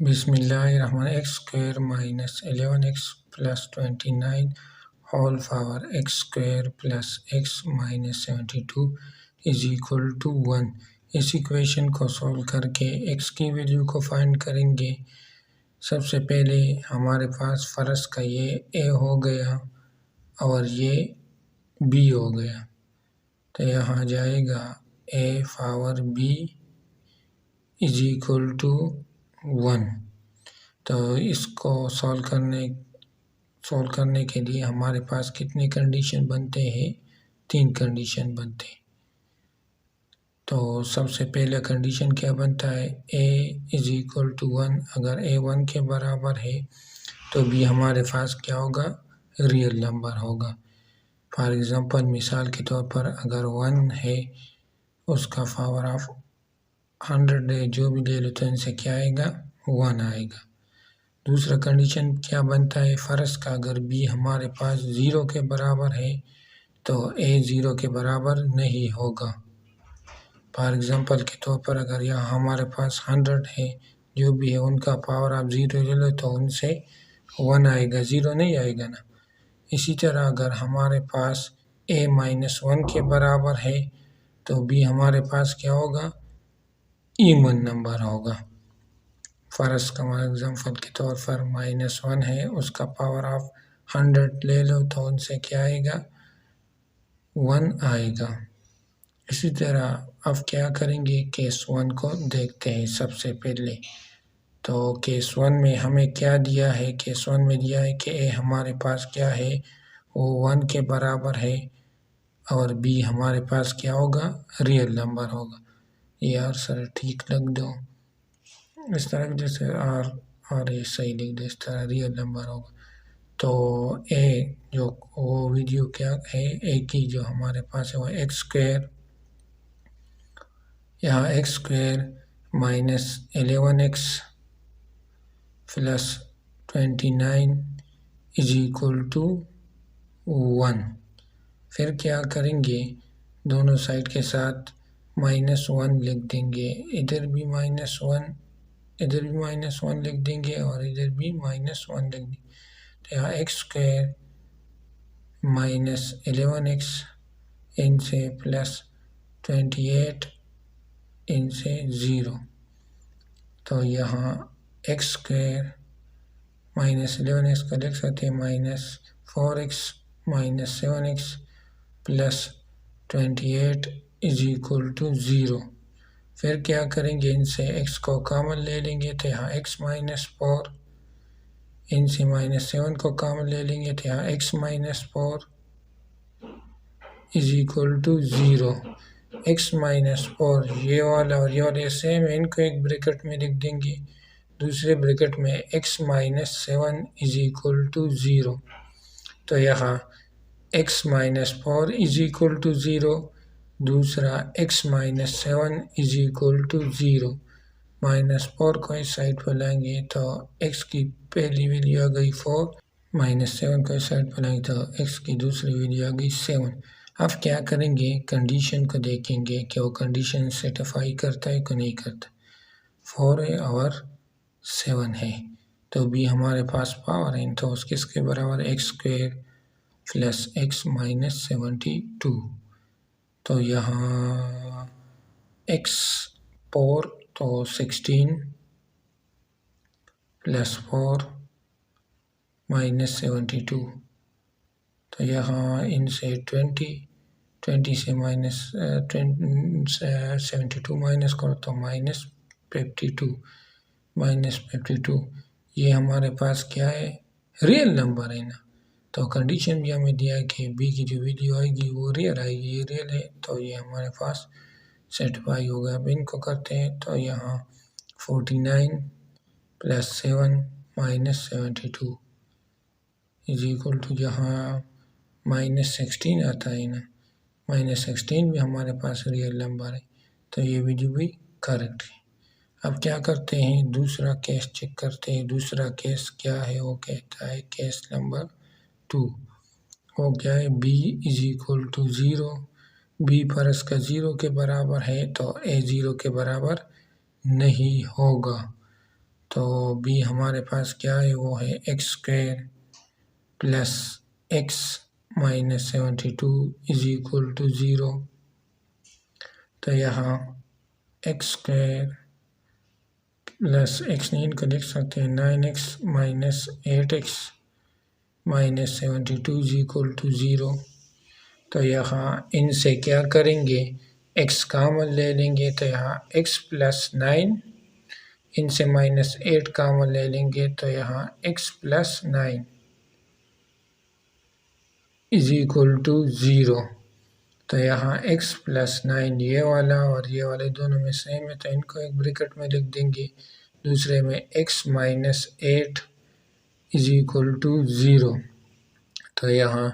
बिस्मिल्लाहिर्रहमानिर्रहीम X square minus 11x plus 29 whole power X square plus X minus 72 is equal to 1। इस equation को solve करके x की value को find करेंगे। सबसे पहले हमारे पास फ़र्ज़ का ये a हो गया और ये b हो गया, तो यहाँ जाएगा a power b is equal to 1। तो इसको सॉल्व करने के लिए हमारे पास कितने कंडीशन बनते हैं? 3 कंडीशन बनते हैं। तो सबसे पहला कंडीशन क्या बनता है? a is equal to 1। अगर a 1 के बराबर है तो b हमारे पास क्या होगा? रियल नंबर होगा। फॉर एग्ज़ाम्पल मिसाल के तौर पर अगर 1 है उसका पावर ऑफ 100 है, जो भी ले लो तो इनसे क्या आएगा? 1 आएगा। दूसरा कंडीशन क्या बनता है फ़र्ज़ का? अगर b हमारे पास 0 के बराबर है तो a 0 के बराबर नहीं होगा। फॉर एग्ज़ाम्पल के तौर पर अगर यहाँ हमारे पास 100 है, जो भी है उनका पावर आप 0 ले लो तो उनसे 1 आएगा, 0 नहीं आएगा ना। इसी तरह अगर हमारे पास a माइनस 1 के बराबर है तो b हमारे पास क्या होगा? इवन नंबर होगा। फ़र्ज़ का एग्ज़ाम्पल के तौर पर -1 है, उसका पावर ऑफ 100 ले लो तो उनसे क्या आएगा? 1 आएगा। इसी तरह अब क्या करेंगे? केस 1 को देखते हैं सबसे पहले। तो केस 1 में हमें क्या दिया है? केस 1 में दिया है कि a हमारे पास क्या है? वो 1 के बराबर है और b हमारे पास क्या होगा? रियल नंबर होगा। यार सर ठीक लग दो, इस तरह जैसे और ये सही लिख दो, इस तरह रियल नंबर होगा। तो a जो वो वीडियो क्या है, a की जो हमारे पास है वो एक्स स्क्वायर, यहाँ x square minus 11x plus 29 is equal to 1। फिर क्या करेंगे? दोनों साइड के साथ -1 लिख देंगे, इधर भी -1, इधर भी -1 लिख देंगे और इधर भी -1 लिख देंगे। तो यहाँ एक्स स्क्वायर माइनस 11x इनसे प्लस 28 इनसे 0, तो यहाँ एक्स स्क्वायर माइनस 11x का लिख सकते हैं -4x minus 7x plus 28 is equal to 0। फिर क्या करेंगे? इनसे x को कॉमन ले लेंगे तो यहाँ x माइनस 4, इनसे -7 को कॉमन ले लेंगे तो यहाँ x minus 4 is equal to 0। x minus 4 ये वाला और ये वाला सेम है, इनको एक ब्रैकेट में लिख देंगे, दूसरे ब्रैकेट में x minus 7 is equal to 0। तो यहाँ x minus 4 is equal to 0, दूसरा x minus 7 is equal to 0। -4 को इस साइड पर लाएंगे तो x की पहली वैल्यू आ गई 4, -7 को इस साइड पर लाएंगे तो x की दूसरी वैल्यू आ गई 7। अब क्या करेंगे? कंडीशन को देखेंगे कि वो कंडीशन सेटिफाई करता है कि नहीं करता। 4 है और 7 है, तो b हमारे पास पावर है तो किसके बराबर? X square plus X minus 72। तो यहाँ x 4 तो 16 प्लस 4 माइनस 72, तो यहाँ इनसे 20 से माइनस 72 माइनस करो तो -52 ये हमारे पास क्या है? रियल नंबर है ना। तो कंडीशन भी हमें दिया है कि b की जो वैल्यू आएगी वो रियल आएगी, ये रियल है तो ये हमारे पास सेटिफाई होगा। अब इनको करते हैं तो यहाँ 49 plus 7 minus 72 is equal to, यहाँ -16 आता है ना, -16 भी हमारे पास रियल नंबर है तो ये वैल्यू भी करेक्ट है। अब क्या करते हैं? दूसरा केस चेक करते हैं। दूसरा केस क्या है? वो कहता है केस नंबर 2, वो क्या है? b is equal to 0, b फ़र्ज़ का 0 के बराबर है तो a 0 के बराबर नहीं होगा। तो बी हमारे पास क्या है, वो है X square plus X minus 72 is equal to 0। तो यहाँ एक्स स्क्वायर प्लस एक्स नहीं, इनको लिख सकते हैं 9x minus 8x minus 72 is equal to 0। तो यहाँ इनसे क्या करेंगे, x कॉमन ले लेंगे, तो यहाँ x प्लस 9, इनसे माइनस 8 कॉमन ले लेंगे, तो यहाँ x plus 9 is equal to 0। तो यहाँ x प्लस 9 ये वाला और ये वाले दोनों में सेम है, तो इनको एक ब्रैकेट में लिख देंगे। दूसरे में x minus 8 is equal to 0। तो यहाँ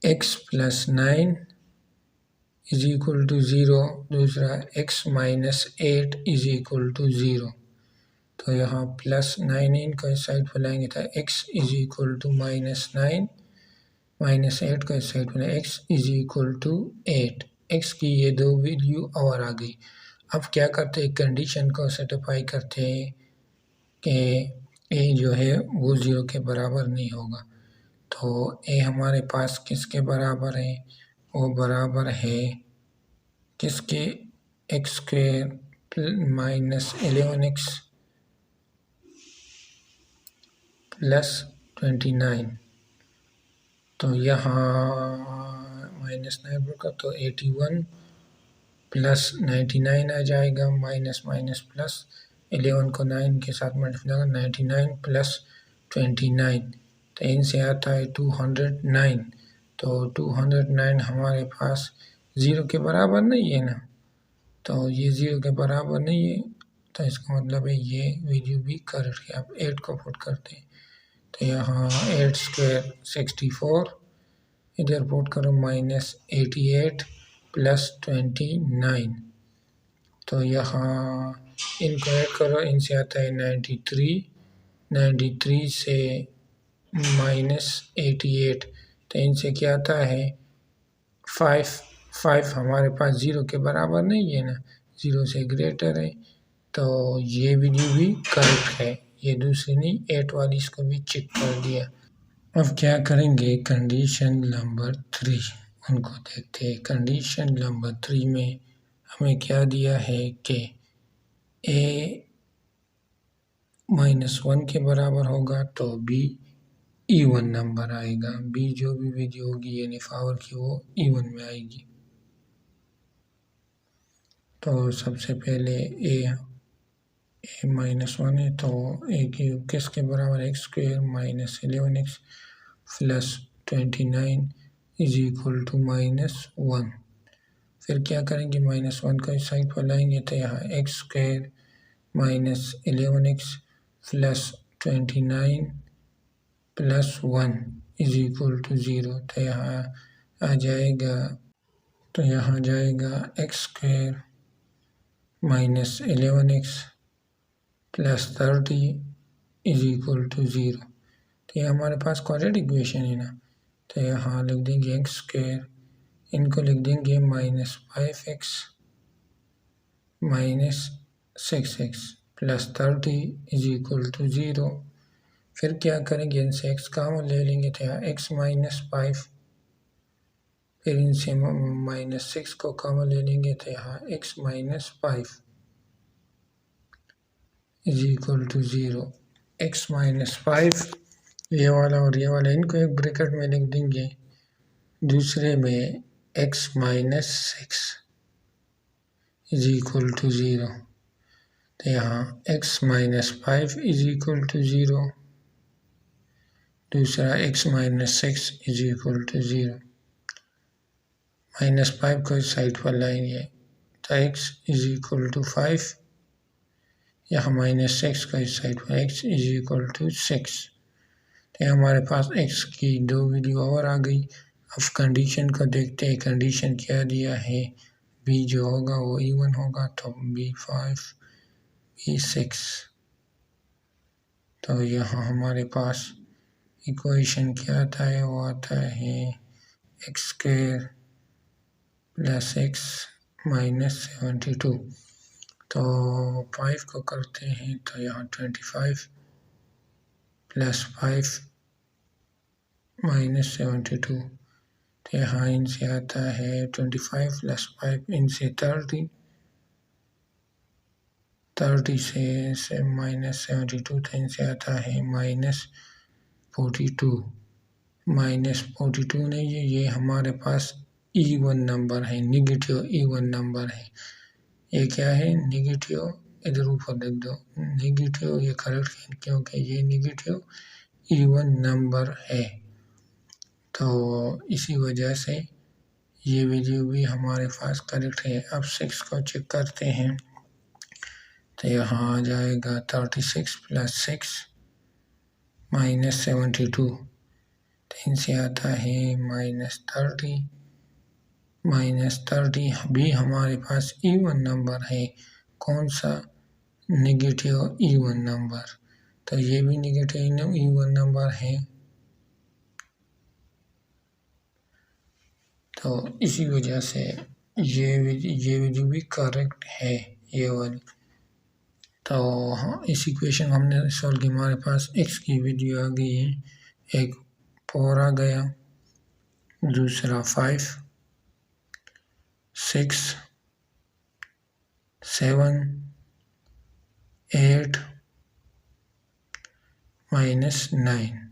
x plus 9 is equal to 0, दूसरा x minus 8 is equal to 0। तो यहाँ प्लस 9 इनको इस साइड पर लाएंगे, तो x is equal to minus 9, minus 8 को इस साइड पर x is equal to 8। x की ये दो वैल्यू और आ गई। अब क्या करते हैं, कंडीशन को सेटिस्फाई करते हैं कि a जो है वो 0 के बराबर नहीं होगा। तो a हमारे पास किसके बराबर है, वो बराबर है किसके, x square minus 11x plus 29। तो यहाँ माइनस 9 का तो 81 प्लस 99 आ जाएगा, माइनस माइनस प्लस 11 को 9 के साथ मल्टीप्लाई 99 प्लस 29, तो इनसे आता है 209। तो 209 हमारे पास 0 के बराबर नहीं है ना, तो ये 0 के बराबर नहीं है, तो इसका मतलब है ये वैल्यू भी करेक्ट है। अब 8 को पुट करते हैं, तो यहाँ 8 स्क्वायर 64, इधर पुट करो माइनस 88 प्लस 29। तो यहाँ इनको ऐड करो, इनसे आता है 93, 93 से माइनस 88, तो इनसे क्या आता है 5। 5 हमारे पास 0 के बराबर नहीं है ना, 0 से ग्रेटर है, तो ये वैल्यू भी करेक्ट है। ये दूसरी नहीं, 8 वाली, इसको भी चेक कर दिया। अब क्या करेंगे, कंडीशन नंबर 3 उनको देखते हैं। कंडीशन नंबर 3 में हमें क्या दिया है कि a माइनस 1 के बराबर होगा तो b इवन नंबर आएगा। b जो भी वैल्यू होगी यानी पावर की वो इवन में आएगी। तो सबसे पहले a माइनस 1 है, तो a की किसके बराबर, x square minus 11x plus 29 is equal to minus 1। फिर क्या करेंगे, माइनस 1 को इस साइड पर लाएंगे, तो यहाँ x square minus 11x plus 29 plus 1 is equal to 0। तो यहाँ आ जाएगा, तो यहाँ जाएगा x square minus 11x plus 30 is equal to 0। तो ये हमारे पास क्वाड्रेटिक इक्वेशन है ना, तो यहाँ लिख देंगे एक्स स्क्वायर, इनको लिख देंगे minus 5x minus 6x plus 30 is equal to 0। फिर क्या करेंगे, इनसे x कॉमन ले लेंगे, तो यहाँ x माइनस 5, फिर इनसे माइनस 6 को कॉमन ले लेंगे, तो यहाँ x minus 5 is equal to 0। x minus 5 ये वाला और ये वाला, इनको एक ब्रैकेट में लिख देंगे। दूसरे में x minus 6 is equal to 0, तो यहाँ x minus 5 is equal to 0, दूसरा x minus 6 is equal to 0। Minus 5 को इस साइड पर लाएंगे, तो x इज इक्वल टू 5, यहाँ माइनस 6 को इस साइड पर x इज इक्वल टू 6। तो हमारे पास x की दो वैल्यू और आ गई। अब कंडीशन को देखते हैं, कंडीशन क्या दिया है, b जो होगा वो इवन होगा, तो b5 b6। तो यहाँ हमारे पास इक्वेशन क्या आता है, वो आता है X square plus X minus 72। तो 5 को करते हैं तो यहाँ 25 प्लस 5 माइनस 72, तो यहाँ इनसे आता है 25 प्लस 5 इनसे 30 से माइनस 72, तो इनसे आता है माइनस 42। माइनस 42 नहीं है, ये हमारे पास इवन नंबर है, निगेटिव इवन नंबर है। ये क्या है? निगेटिव। इधर ऊपर देख दो, निगेटिव। ये करेक्ट है क्योंकि ये निगेटिव इवन नंबर है, तो इसी वजह से ये वैल्यू भी हमारे पास करेक्ट है। अब 6 को चेक करते हैं, तो यहाँ आ जाएगा 36 प्लस 6 माइनस 72, तो इनसे आता है माइनस 30 भी हमारे पास इवन नंबर है। कौन सा? नेगेटिव इवन नंबर, तो ये भी नेगेटिव इवन नंबर है, तो इसी वजह से ये वैल्यू भी करेक्ट है, ये वाली। तो हाँ, इस इक्वेशन हमने सॉल्व की, हमारे पास x की वैल्यू आ गई है, एक 4 आ गया, दूसरा 5, 6, 7, 8 माइनस 9।